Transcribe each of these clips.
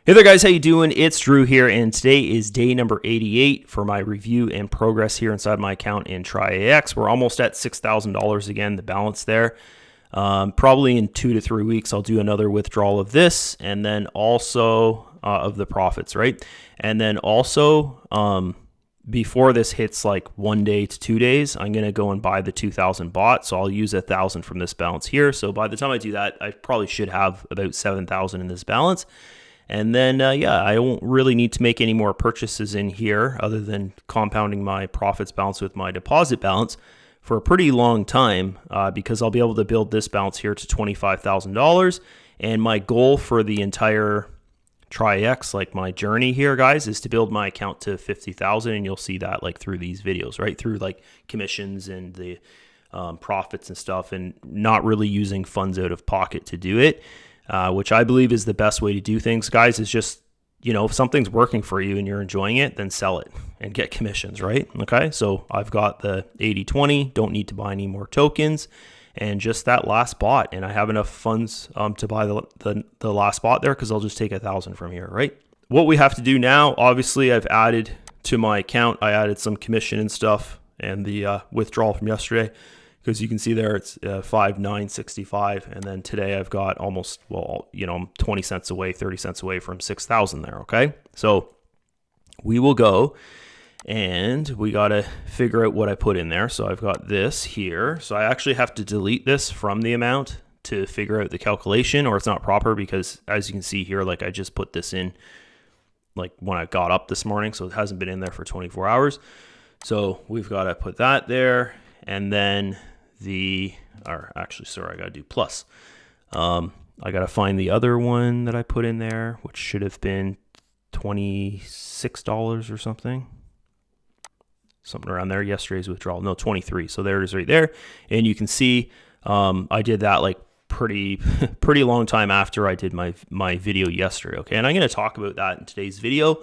Hey there guys, how you doing? It's Drew here, and today is day number 88 for my review and progress here inside my account in Traiex. We're almost at $6,000 again, the balance there. Probably in 2 to 3 weeks, I'll do another withdrawal of this, and then also of the profits, right? And then also, before this hits like 1 day to 2 days, I'm going to go and buy the 2,000 bought. So I'll use 1,000 from this balance here. So by the time I do that, I probably should have about 7,000 in this balance. And then, I won't really need to make any more purchases in here other than compounding my profits balance with my deposit balance for a pretty long time because I'll be able to build this balance here to $25,000. And my goal for the entire Traiex, like my journey here, guys, is to build my account to 50,000. And you'll see that like through these videos, right? Through like commissions and the profits and stuff, and not really using funds out of pocket to do it. Which I believe is the best way to do things, guys, is just, if something's working for you and you're enjoying it, then sell it and get commissions, right? Okay, so I've got the 80-20, don't need to buy any more tokens, and just that last bot, and I have enough funds to buy the last bot there because I'll just take 1,000 from here, right? What we have to do now, obviously, I've added to my account, I added some commission and stuff and the withdrawal from yesterday. Because you can see there it's 5,965, and then today I've got almost, 20 cents away, 30 cents away from 6,000 there, okay? So we will go, and we got to figure out what I put in there. So I've got this here. So I actually have to delete this from the amount to figure out the calculation, or it's not proper because, as you can see here, like I just put this in like when I got up this morning, so it hasn't been in there for 24 hours. So we've got to put that there. And then I got to do plus. I got to find the other one that I put in there, which should have been $26 or something around there. Yesterday's withdrawal, no, 23. So there it is right there. And you can see I did that like pretty long time after I did my video yesterday. Okay, and I'm going to talk about that in today's video.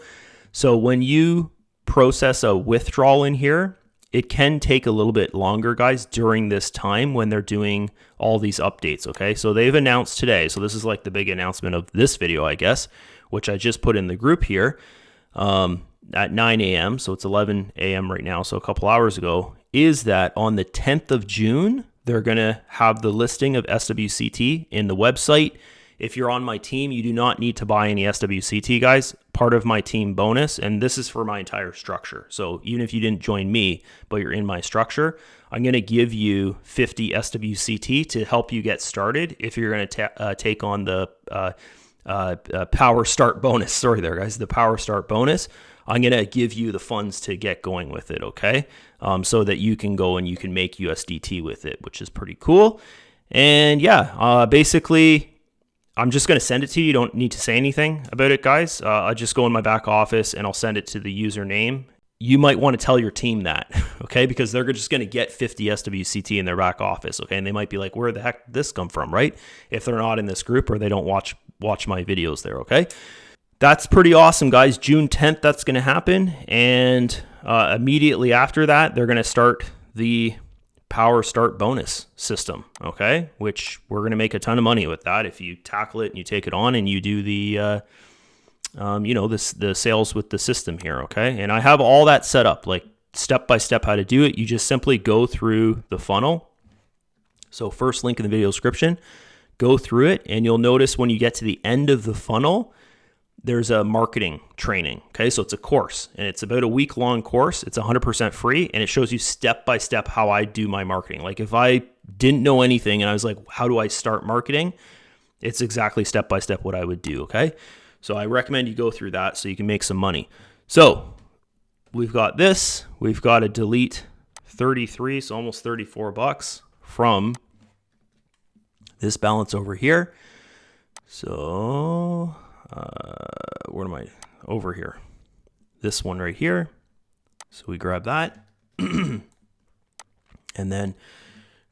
So when you process a withdrawal in here, it can take a little bit longer, guys, during this time when they're doing all these updates, okay? So they've announced today, so this is like the big announcement of this video, I guess, which I just put in the group here at 9 a.m., so it's 11 a.m. right now, so a couple hours ago, is that on the 10th of June, they're going to have the listing of SWCT in the website. If you're on my team, you do not need to buy any SWCT, guys. Part of my team bonus, and this is for my entire structure. So even if you didn't join me, but you're in my structure, I'm going to give you 50 SWCT to help you get started if you're going to take on the Power Start bonus. Sorry there, guys, the Power Start bonus. I'm going to give you the funds to get going with it, okay? So that you can go and you can make USDT with it, which is pretty cool. And basically, I'm just going to send it to you. You don't need to say anything about it, guys. I'll just go in my back office and I'll send it to the username. You might want to tell your team that, okay? Because they're just going to get 50 SWCT in their back office, okay? And they might be like, where the heck did this come from, right? If they're not in this group or they don't watch my videos there, okay? That's pretty awesome, guys. June 10th, that's going to happen. And immediately after that, they're going to start the Power Start bonus system, okay, which we're going to make a ton of money with that if you tackle it and you take it on and you do the the sales with the system here, okay? And I have all that set up, like step by step how to do it. You just simply go through the funnel. So first link in the video description, go through it, and you'll notice when you get to the end of the funnel, there's a marketing training, okay? So it's a course, and it's about a week-long course. It's 100% free, and it shows you step-by-step how I do my marketing. Like if I didn't know anything and I was like, how do I start marketing? It's exactly step-by-step what I would do, okay? So I recommend you go through that so you can make some money. So we've got this. We've got to delete 33, so almost $34 from this balance over here. So where am I? Over here. This one right here. So we grab that. And then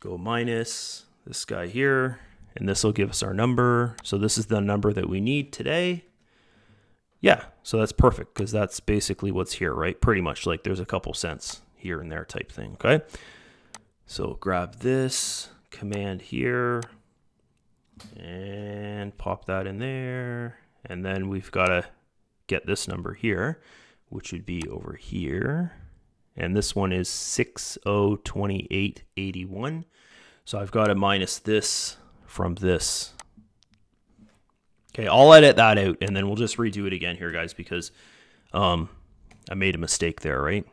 go minus this guy here. And this will give us our number. So this is the number that we need today. Yeah, so that's perfect because that's basically what's here, right? Pretty much like there's a couple cents here and there type thing, okay? So grab this command here and pop that in there. And then we've got to get this number here, which would be over here. And this one is 6028.81. So I've got to minus this from this. Okay, I'll edit that out, and then we'll just redo it again here, guys, because I made a mistake there, right?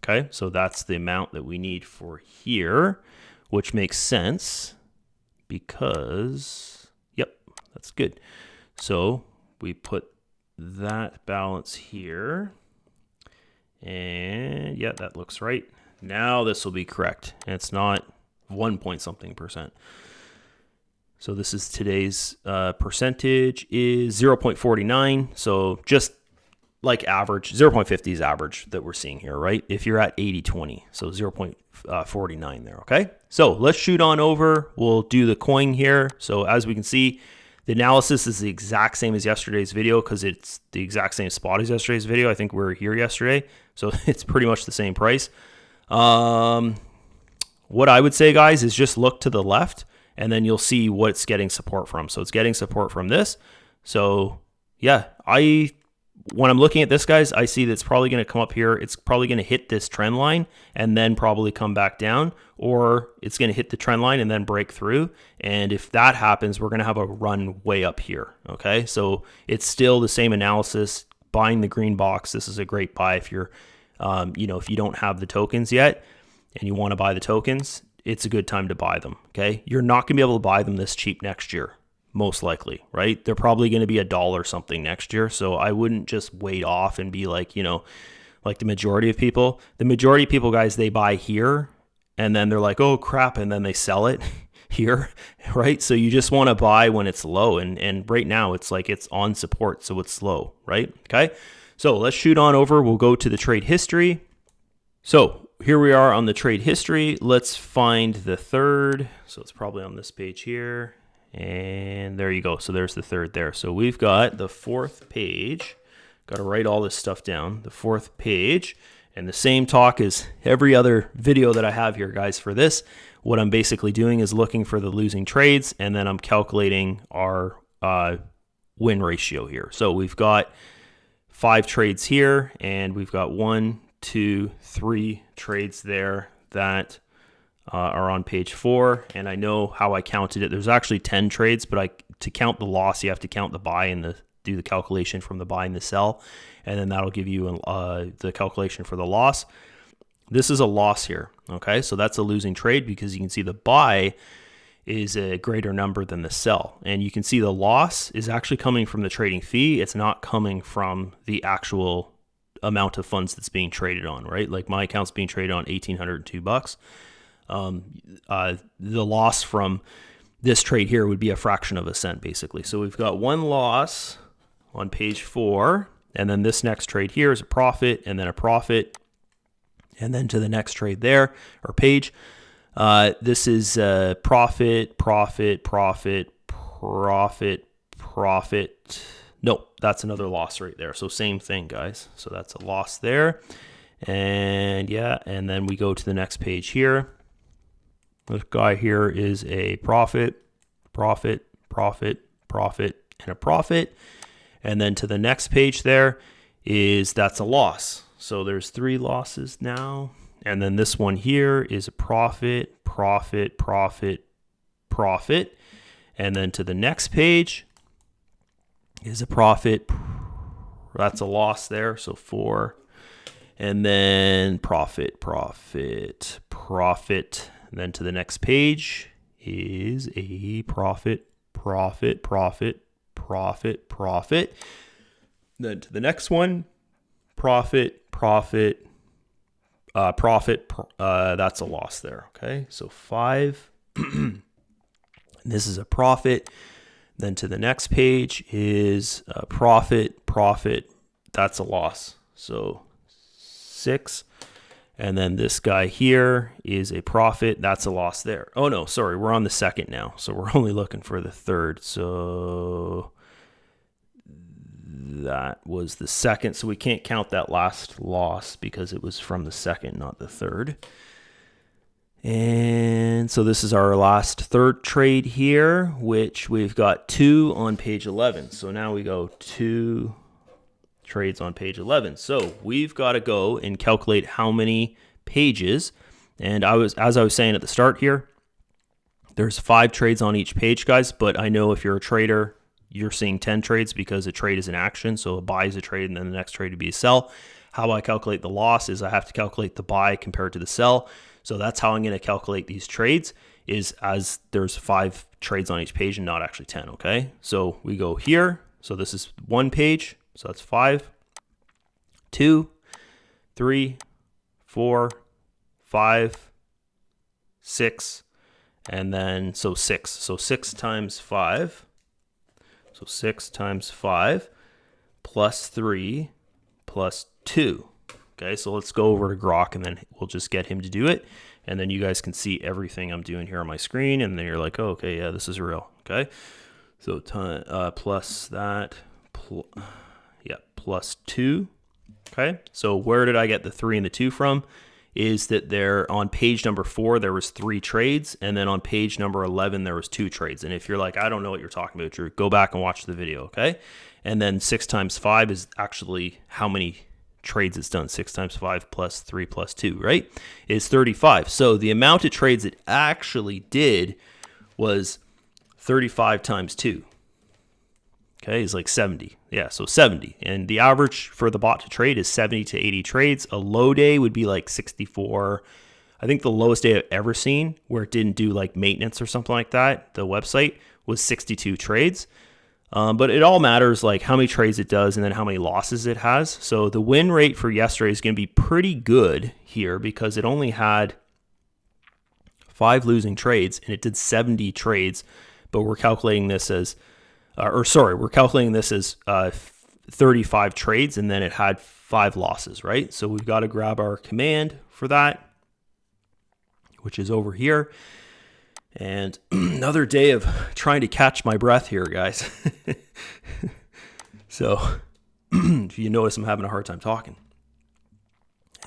Okay, so that's the amount that we need for here, which makes sense because, yep, that's good. So we put that balance here, and yeah, that looks right. Now this will be correct, and it's not 1 point something percent. So this is today's percentage is 0.49. So just like average, 0.50 is average that we're seeing here, right? If you're at 80-20, so 0.49 there, okay? So let's shoot on over. We'll do the coin here. So as we can see, the analysis is the exact same as yesterday's video because it's the exact same spot as yesterday's video. I think we were here yesterday, so it's pretty much the same price. What I would say, guys, is just look to the left, and then you'll see what it's getting support from. So it's getting support from this. So yeah, when I'm looking at this, guys, I see that it's probably going to come up here. It's probably going to hit this trend line and then probably come back down, or it's going to hit the trend line and then break through. And if that happens, we're going to have a run way up here. Okay, so it's still the same analysis. Buying the green box, this is a great buy if you're, if you don't have the tokens yet and you want to buy the tokens, it's a good time to buy them. Okay, you're not going to be able to buy them this cheap next year. Most likely, right? They're probably going to be $1 something next year. So I wouldn't just wait off and be like, like the majority of people. The majority of people, guys, they buy here and then they're like, oh crap, and then they sell it here, right? So you just want to buy when it's low. And right now it's like it's on support, so it's slow, right? Okay. So let's shoot on over. We'll go to the trade history. So here we are on the trade history. Let's find the third. So it's probably on this page here. And there you go. So there's the third there. So we've got the fourth page. Got to write all this stuff down. The fourth page. And the same talk as every other video that I have here, guys, for this. What I'm basically doing is looking for the losing trades, and then I'm calculating our win ratio here. So we've got 5 trades here, and we've got 1, 2, 3 trades there that are on page 4, and I know how I counted it. There's actually 10 trades, but to count the loss, you have to count the buy and do the calculation from the buy and the sell, and then that'll give you the calculation for the loss. This is a loss here, okay? So that's a losing trade because you can see the buy is a greater number than the sell, and you can see the loss is actually coming from the trading fee. It's not coming from the actual amount of funds that's being traded on, right? Like my account's being traded on $1,802. The loss from this trade here would be a fraction of a cent, basically. So we've got one loss on page 4, and then this next trade here is a profit, and then a profit, and then to the next trade there, or page. This is profit, profit, profit, profit, profit. Nope, that's another loss right there. So same thing, guys. So that's a loss there. And yeah, and then we go to the next page here. This guy here is a profit, profit, profit, profit, and a profit. And then to the next page there that's a loss. So there's 3 losses now. And then this one here is a profit, profit, profit, profit. And then to the next page is a profit. That's a loss there. So 4. And then profit, profit, profit. And then to the next page is a profit, profit, profit, profit, profit. Then to the next one, profit, profit, profit. That's a loss there. Okay, so 5. This is a profit. Then to the next page is a profit, profit. That's a loss. So 6. And then this guy here is a profit. That's a loss there. Oh, no, sorry. We're on the second now. So we're only looking for the third. So that was the second. So we can't count that last loss because it was from the second, not the third. And so this is our last third trade here, which we've got 2 on page 11. So now we go 2 trades on page 11. So we've got to go and calculate how many pages. And as I was saying at the start here, there's 5 trades on each page, guys. But I know if you're a trader, you're seeing 10 trades because a trade is an action. So a buy is a trade, and then the next trade would be a sell. How I calculate the loss is I have to calculate the buy compared to the sell. So that's how I'm going to calculate these trades, is as there's 5 trades on each page and not actually 10, okay? So we go here. So this is 1 page. So that's 5, 2, 3, 4, 5, 6, and then so 6. So 6 times 5. So 6 times 5 plus 3 plus 2. Okay, so let's go over to Grok, and then we'll just get him to do it. And then you guys can see everything I'm doing here on my screen. And then you're like, oh, okay, yeah, this is real. Okay, so plus that, plus 2. Okay, so where did I get the 3 and the 2 from? Is that there on page number 4, there was 3 trades. And then on page number 11, there was 2 trades. And if you're like, I don't know what you're talking about, Drew, go back and watch the video, okay? And then 6 times 5 is actually how many trades it's done. 6 times 5 plus 3 plus 2, right, is 35. So the amount of trades it actually did was 35 times 2. Okay, is like 70. Yeah, so 70. And the average for the bot to trade is 70 to 80 trades. A low day would be like 64. I think the lowest day I've ever seen where it didn't do like maintenance or something like that, the website, was 62 trades. But it all matters like how many trades it does and then how many losses it has. So the win rate for yesterday is going to be pretty good here because it only had 5 losing trades and it did 70 trades. But we're calculating this as, we're calculating this as 35 trades, and then it had 5 losses, right? So we've got to grab our command for that, which is over here. And another day of trying to catch my breath here, guys. So if you notice, I'm having a hard time talking.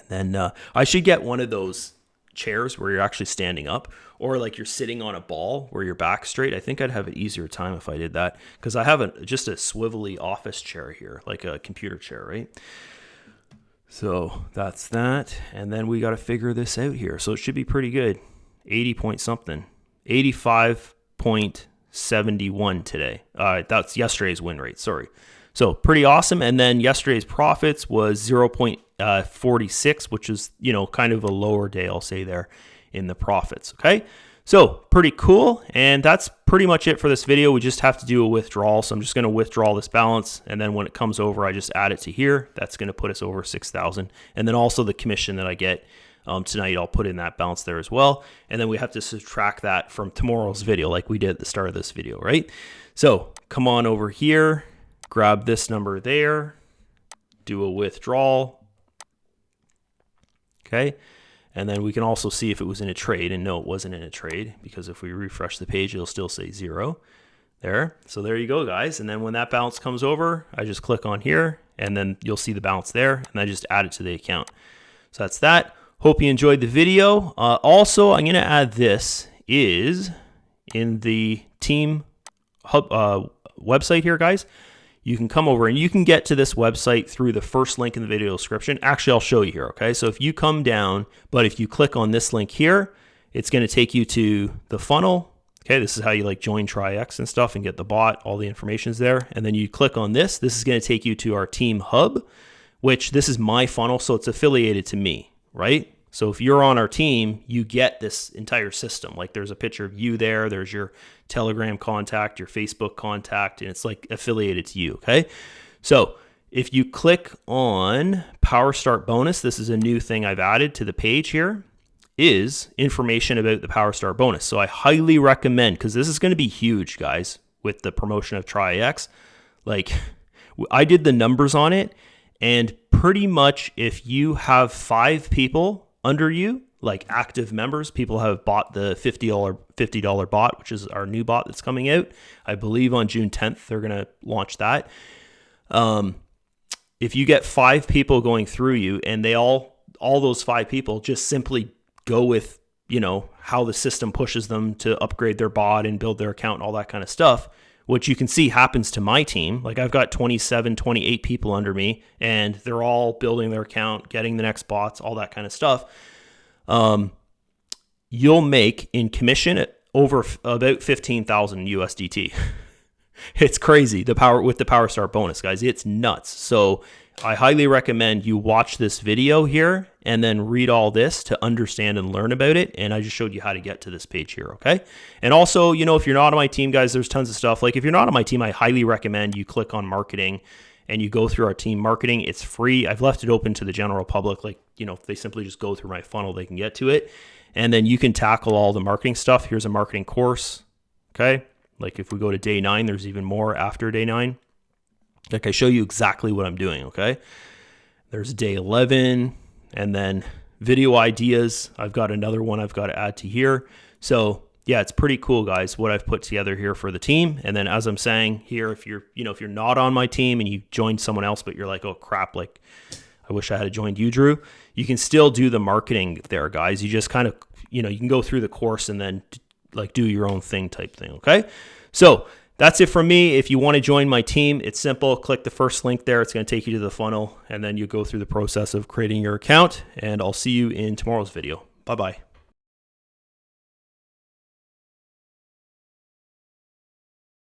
And then I should get one of those chairs where you're actually standing up, or like you're sitting on a ball where your back's straight. I think I'd have an easier time if I did that, because I have just a swivelly office chair here, like a computer chair, right? So that's that. And then we got to figure this out here. So it should be pretty good. 80 point something. 85.71 today. That's yesterday's win rate. Sorry. So pretty awesome. And then yesterday's profits was 0.46, which is, kind of a lower day, I'll say there in the profits. Okay. So pretty cool. And that's pretty much it for this video. We just have to do a withdrawal. So I'm just going to withdraw this balance. And then when it comes over, I just add it to here. That's going to put us over 6,000. And then also the commission that I get tonight, I'll put in that balance there as well. And then we have to subtract that from tomorrow's video like we did at the start of this video, right? So come on over here, grab this number there, do a withdrawal. Okay. And then we can also see if it was in a trade, and no, it wasn't in a trade, because if we refresh the page, it'll still say 0 there. So there you go, guys. And then when that balance comes over, I just click on here, and then you'll see the balance there, and I just add it to the account. So that's that. Hope you enjoyed the video. Also, I'm going to add this is in the team hub website here, guys. You can come over and you can get to this website through the first link in the video description. Actually, I'll show you here, okay? So if you come down, but if you click on this link here, it's going to take you to the funnel. Okay, this is how you like join Traiex and stuff and get the bot. All the information is there. And then you click on this. This is going to take you to our team hub, which this is my funnel, so it's affiliated to me, right? So if you're on our team, you get this entire system. Like there's a picture of you there. There's your Telegram contact, your Facebook contact, and it's like affiliated to you, okay? So if you click on Power Start Bonus, this is a new thing I've added to the page here, is information about the Power Start Bonus. So I highly recommend, because this is going to be huge, guys, with the promotion of Traiex. Like I did the numbers on it, and pretty much if you have 5 people under you, like active members, people have bought the $50 bot, which is our new bot that's coming out. I believe on June 10th, they're going to launch that. If you get 5 people going through you, and they all those 5 people just simply go with, how the system pushes them to upgrade their bot and build their account and all that kind of stuff, which you can see happens to my team. Like I've got 27, 28 people under me, and they're all building their account, getting the next bots, all that kind of stuff. You'll make in commission over about 15,000 USDT. It's crazy. With the Power Start bonus, guys, it's nuts. So I highly recommend you watch this video here and then read all this to understand and learn about it. And I just showed you how to get to this page here, okay? And also, if you're not on my team, guys, there's tons of stuff. Like if you're not on my team, I highly recommend you click on marketing and you go through our team marketing. It's free. I've left it open to the general public. Like, if they simply just go through my funnel, they can get to it. And then you can tackle all the marketing stuff. Here's a marketing course, okay? Like if we go to day 9, there's even more after day 9. Like I show you exactly what I'm doing, okay? There's day 11, and then video ideas. I've got another one I've got to add to here. So yeah, it's pretty cool, guys, what I've put together here for the team. And then as I'm saying here, if you're not on my team and you joined someone else, but you're like, oh crap, like I wish I had joined you, Drew, you can still do the marketing there, guys. You just kind of, you can go through the course and then like do your own thing type thing, okay? So that's it from me. If you want to join my team, it's simple. Click the first link there. It's going to take you to the funnel, and then you go through the process of creating your account, and I'll see you in tomorrow's video. Bye-bye.